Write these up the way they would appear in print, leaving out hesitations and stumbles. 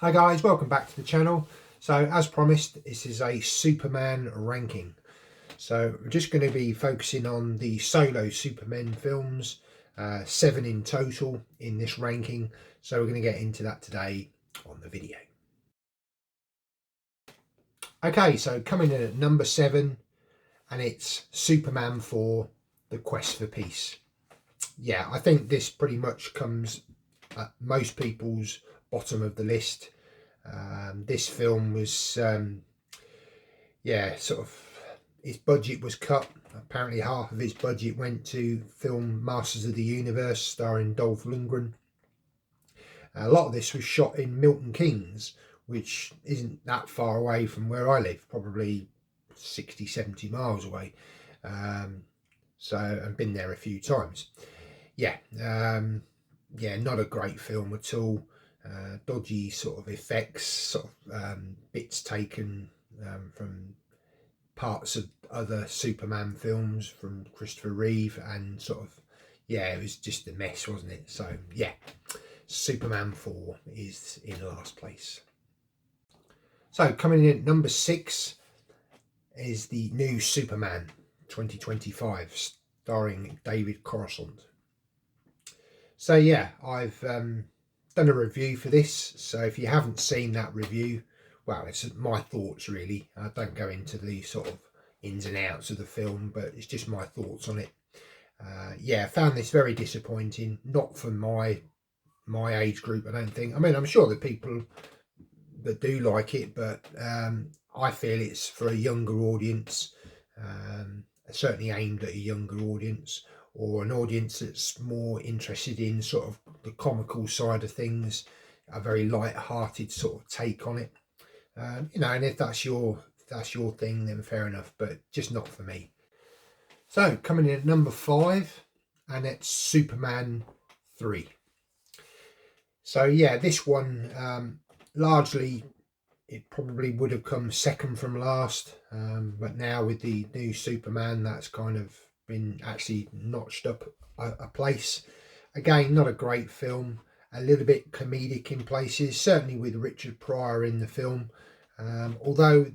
Hi guys, welcome back to the channel. So as promised, this is a Superman ranking. So we're just going to be focusing on the solo Superman films, 7 in total in this ranking. So we're going to get into that today on the video. Okay, so coming in at number 7, and it's Superman 4, The Quest for Peace. Yeah, I think this pretty much comes at most people's bottom of the list. This film was, his budget was cut. Apparently half of his budget went to film Masters of the Universe starring Dolph Lundgren. A lot of this was shot in Milton Keynes, which isn't that far away from where I live, probably 60-70 miles away. So I've been there a few times. Not a great film at all. Dodgy sort of effects, bits taken from parts of other Superman films from Christopher Reeve, and it was just a mess, wasn't it? So yeah, Superman 4 is in last place. So coming in at number 6 is the new Superman 2025, starring David Coruscant. So yeah, I've done a review for this, so if you haven't seen that review, well, it's my thoughts really. I don't go into the sort of ins and outs of the film, but it's just my thoughts on it. I found this very disappointing, not for my age group, I don't think. I mean, I'm sure that people that do like it, but I feel it's for a younger audience, certainly aimed at a younger audience, or an audience that's more interested in sort of the comical side of things, a very light-hearted sort of take on it. And if that's your thing, then fair enough, but just not for me. So coming in at number 5, and it's Superman 3. So yeah, this one largely it probably would have come second from last, but now with the new Superman, that's kind of been actually notched up a place. Again, not a great film, a little bit comedic in places, certainly with Richard Pryor in the film, although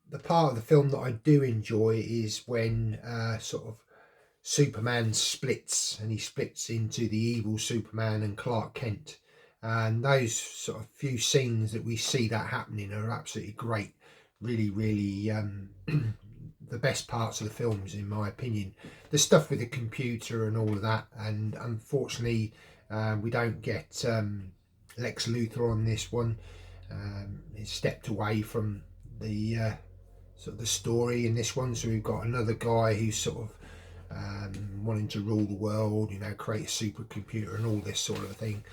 the part of the film that I do enjoy is when Superman splits, and he splits into the evil Superman and Clark Kent, and those sort of few scenes that we see that happening are absolutely great. Really the best parts of the films, in my opinion. The stuff with the computer and all of that, and unfortunately we don't get Lex Luthor on this one. He's stepped away from the the story in this one, so we've got another guy who's wanting to rule the world, create a supercomputer and all this sort of thing.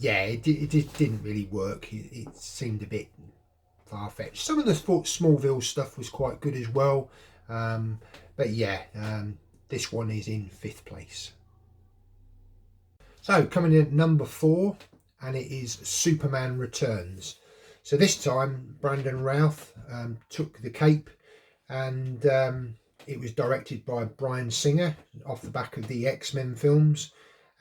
It just didn't really work. It seemed a bit far-fetched. Some of the Smallville stuff was quite good as well, this one is in 5th place. So coming in at number 4, and it is Superman Returns. So this time Brandon Routh took the cape, and it was directed by Bryan Singer off the back of the X-Men films,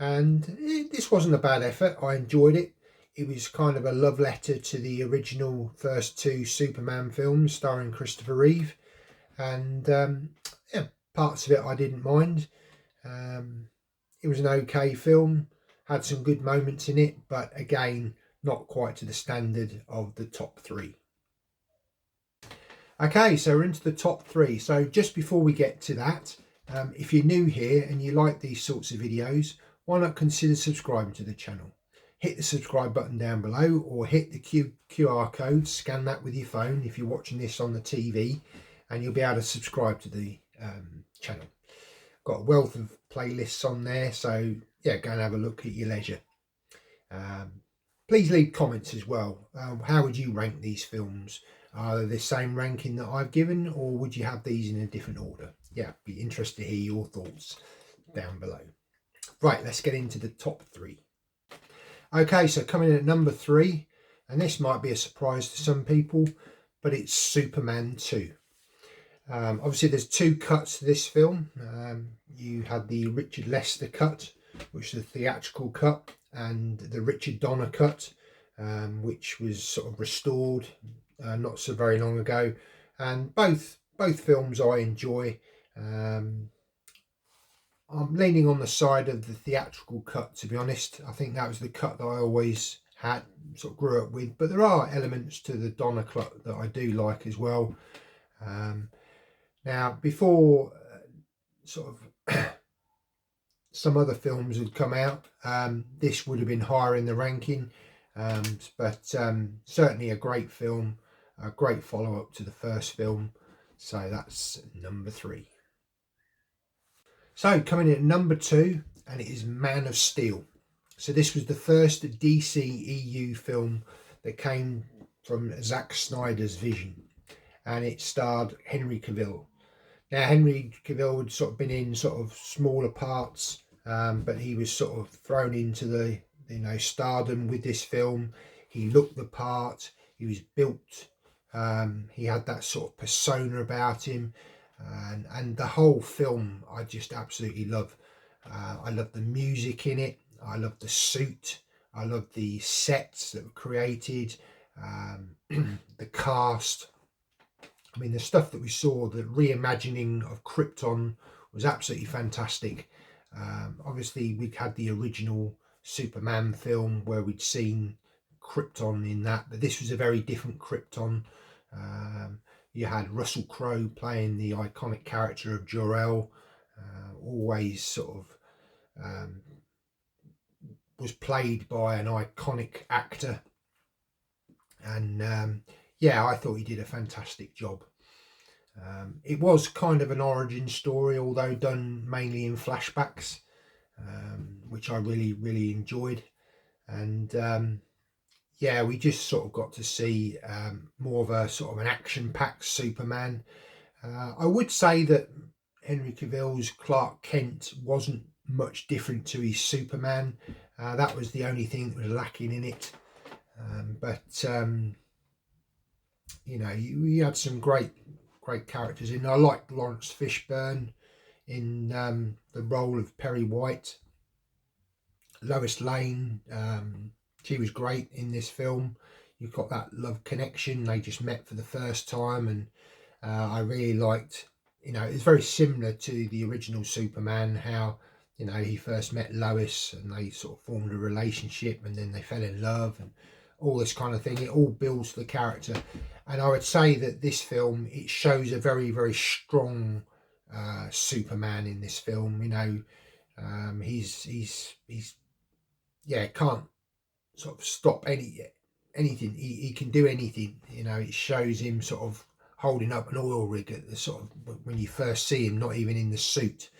and this wasn't a bad effort. I enjoyed it. It was kind of a love letter to the original first 2 Superman films starring Christopher Reeve, and parts of it I didn't mind. It was an okay film, had some good moments in it, but again, not quite to the standard of the top 3. Okay, so we're into the top 3. So just before we get to that, if you're new here and you like these sorts of videos, why not consider subscribing to the channel? Hit the subscribe button down below, or hit the QR code, scan that with your phone if you're watching this on the TV, and you'll be able to subscribe to the channel. Got a wealth of playlists on there, so yeah, go and have a look at your leisure. Please leave comments as well. How would you rank these films? Are they the same ranking that I've given, or would you have these in a different order? Yeah, be interested to hear your thoughts down below. Right, let's get into the top 3. Okay, so coming in at number 3, and this might be a surprise to some people, but it's Superman 2. Obviously there's 2 cuts to this film. You had the Richard Lester cut, which is the theatrical cut, and the Richard Donner cut, which was sort of restored not so very long ago, and both films I enjoy. I'm leaning on the side of the theatrical cut, to be honest. I think that was the cut that I always had, sort of grew up with, but there are elements to the Donner cut that I do like as well. Now, before sort of some other films had come out, this would have been higher in the ranking, but certainly a great film, a great follow-up to the first film, so that's number 3. So coming in at number 2, and it is Man of Steel. So this was the first DC EU film that came from Zack Snyder's vision, and it starred Henry Cavill. Now, Henry Cavill had sort of been in sort of smaller parts, but he was sort of thrown into the stardom with this film. He looked the part. He was built. He had that sort of persona about him, and the whole film I just absolutely love. I love the music in it. I love the suit. I love the sets that were created, the cast. I mean, the stuff that we saw, the reimagining of Krypton was absolutely fantastic. Obviously, we'd had the original Superman film where we'd seen Krypton in that, but this was a very different Krypton. You had Russell Crowe playing the iconic character of Jor-El, always sort of was played by an iconic actor, and yeah, I thought he did a fantastic job. It was kind of an origin story, although done mainly in flashbacks, which I really enjoyed. And yeah, we just sort of got to see more of a sort of an action-packed Superman. I would say that Henry Cavill's Clark Kent wasn't much different to his Superman. That was the only thing that was lacking in it. But you know, you had some great characters in. I liked Lawrence Fishburne in the role of Perry White. Lois Lane, she was great in this film. You've got that love connection. They just met for the first time, and I really liked, it's very similar to the original Superman, how, he first met Lois and they sort of formed a relationship and then they fell in love and all this kind of thing. It all builds the character. And I would say that this film, it shows a very strong Superman in this film. He's can't sort of stop anything. He can do anything. It shows him sort of holding up an oil rig at the sort of when you first see him, not even in the suit.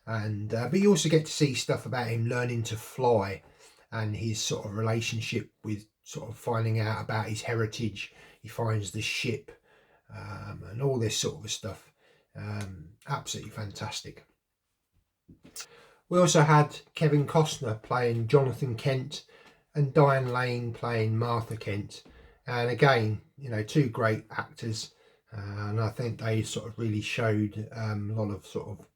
And but you also get to see stuff about him learning to fly and his sort of relationship with sort of finding out about his heritage. He finds the ship and all this sort of stuff. Absolutely fantastic. We also had Kevin Costner playing Jonathan Kent and Diane Lane playing Martha Kent. And again, two great actors. And I think they sort of really showed a lot of sort of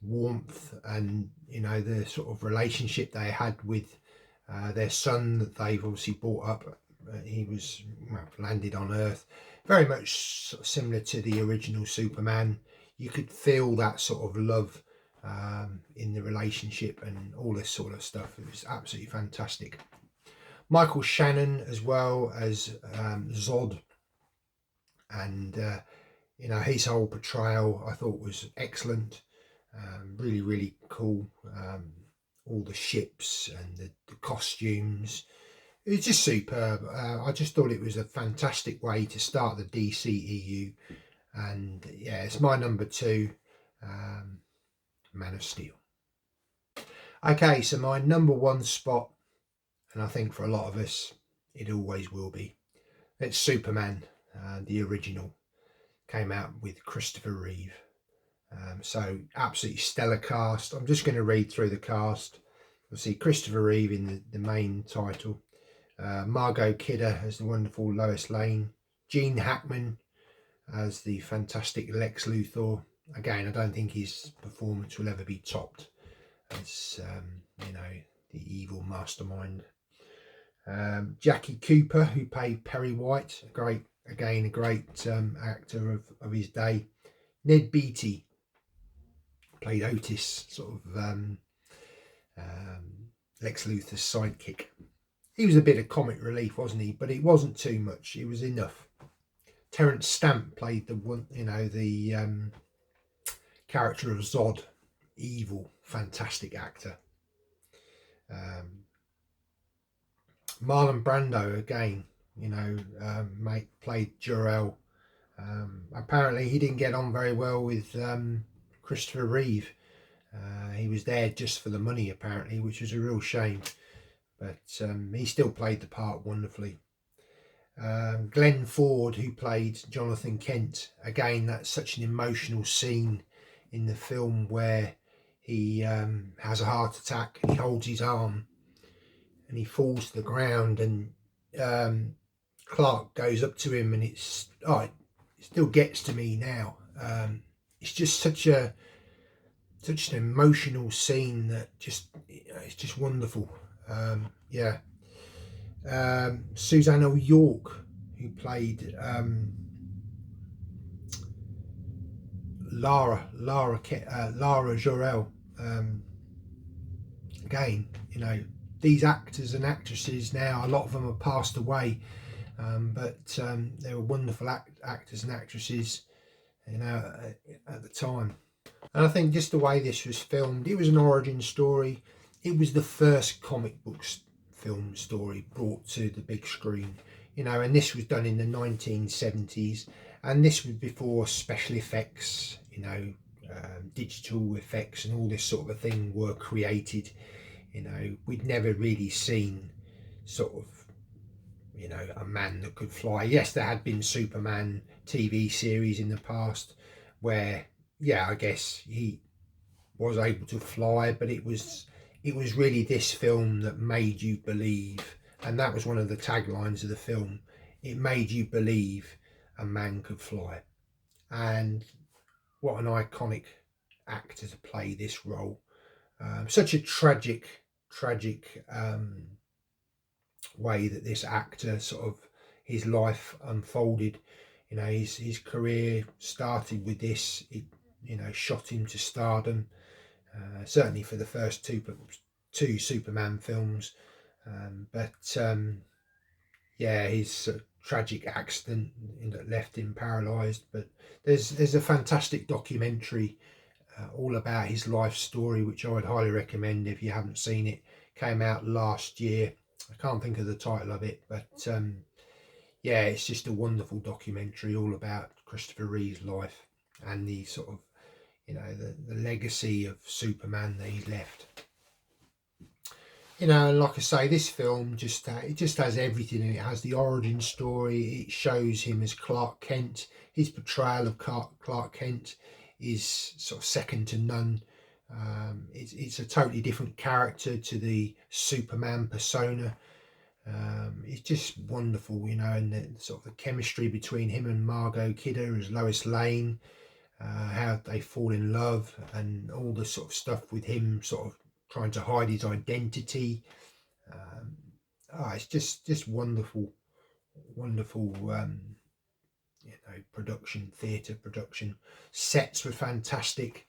warmth and, the sort of relationship they had with their son that they've obviously brought up. He was landed on Earth, very much sort of similar to the original Superman. You could feel that sort of love in the relationship and all this sort of stuff. It was absolutely fantastic. Michael Shannon as well as Zod, and his whole portrayal I thought was excellent. Really cool. All the ships and the costumes, it was just superb. I just thought it was a fantastic way to start the DCEU, and yeah, it's my number 2, Man of Steel. Okay, so my number 1 spot, and I think for a lot of us it always will be, it's Superman, the original. Came out with Christopher Reeve. So absolutely stellar cast. I'm just going to read through the cast. You'll see Christopher Reeve in the main title, Margot Kidder as the wonderful Lois Lane, Gene Hackman as the fantastic Lex Luthor. Again, I don't think his performance will ever be topped as the evil mastermind. Jackie Cooper, who played Perry White, a great actor of his day. Ned Beatty played Otis, sort of Lex Luthor's sidekick. He was a bit of comic relief, wasn't he? But it wasn't too much. It was enough. Terence Stamp played the character of Zod, evil, fantastic actor. Marlon Brando again, played Jor-El. Apparently he didn't get on very well with Christopher Reeve. He was there just for the money, apparently, which was a real shame. But he still played the part wonderfully. Glenn Ford, who played Jonathan Kent, again, that's such an emotional scene in the film where he has a heart attack and he holds his arm and he falls to the ground, and Clark goes up to him, and it still gets to me now. It's just such an emotional scene that it's just wonderful. Susanna York, who played Lara Jor-El. Again, these actors and actresses now, a lot of them have passed away, but they were wonderful actors and actresses, at the time. And I think just the way this was filmed, it was an origin story. It was the first comic books film story brought to the big screen, and this was done in the 1970s, and this was before special effects, digital effects and all this sort of thing were created. We'd never really seen sort of a man that could fly. Yes, there had been Superman TV series in the past where, I guess he was able to fly, but it was really this film that made you believe, and that was one of the taglines of the film. It made you believe a man could fly. And what an iconic actor to play this role. Such a tragic way that this actor sort of, his life unfolded. His career started with this. It shot him to stardom. Certainly for the first two Superman films, his tragic accident that left him paralysed. But there's a fantastic documentary all about his life story, which I would highly recommend if you haven't seen it. Came out last year. I can't think of the title of it, but it's just a wonderful documentary all about Christopher Reeve's life and the sort of the legacy of Superman that he left. Like I say, this film it just has everything in it. It has the origin story. It shows him as Clark Kent. His portrayal of Clark Kent is sort of second to none. It's a totally different character to the Superman persona. It's just wonderful, and the sort of the chemistry between him and Margot Kidder as Lois Lane. How they fall in love, and all the sort of stuff with him sort of trying to hide his identity. It's just wonderful theatre production. Sets were fantastic.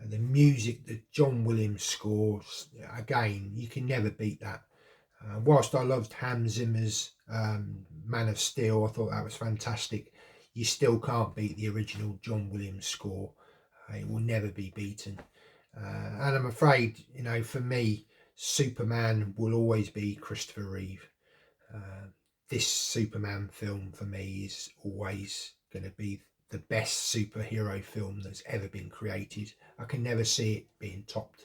The music, the John Williams scores, again, you can never beat that. Whilst I loved Hans Zimmer's Man of Steel, I thought that was fantastic. You still can't beat the original John Williams score. It will never be beaten. And I'm afraid, for me, Superman will always be Christopher Reeve. This Superman film for me is always going to be the best superhero film that's ever been created. I can never see it being topped.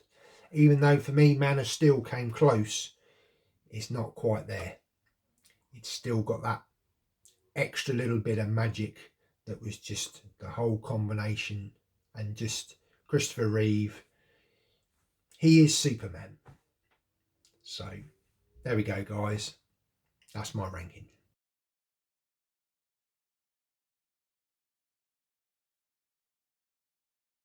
Even though for me, Man of Steel came close, it's not quite there. It's still got that extra little bit of magic that was just the whole combination. And just Christopher Reeve, he is Superman. So there we go, guys. That's my ranking.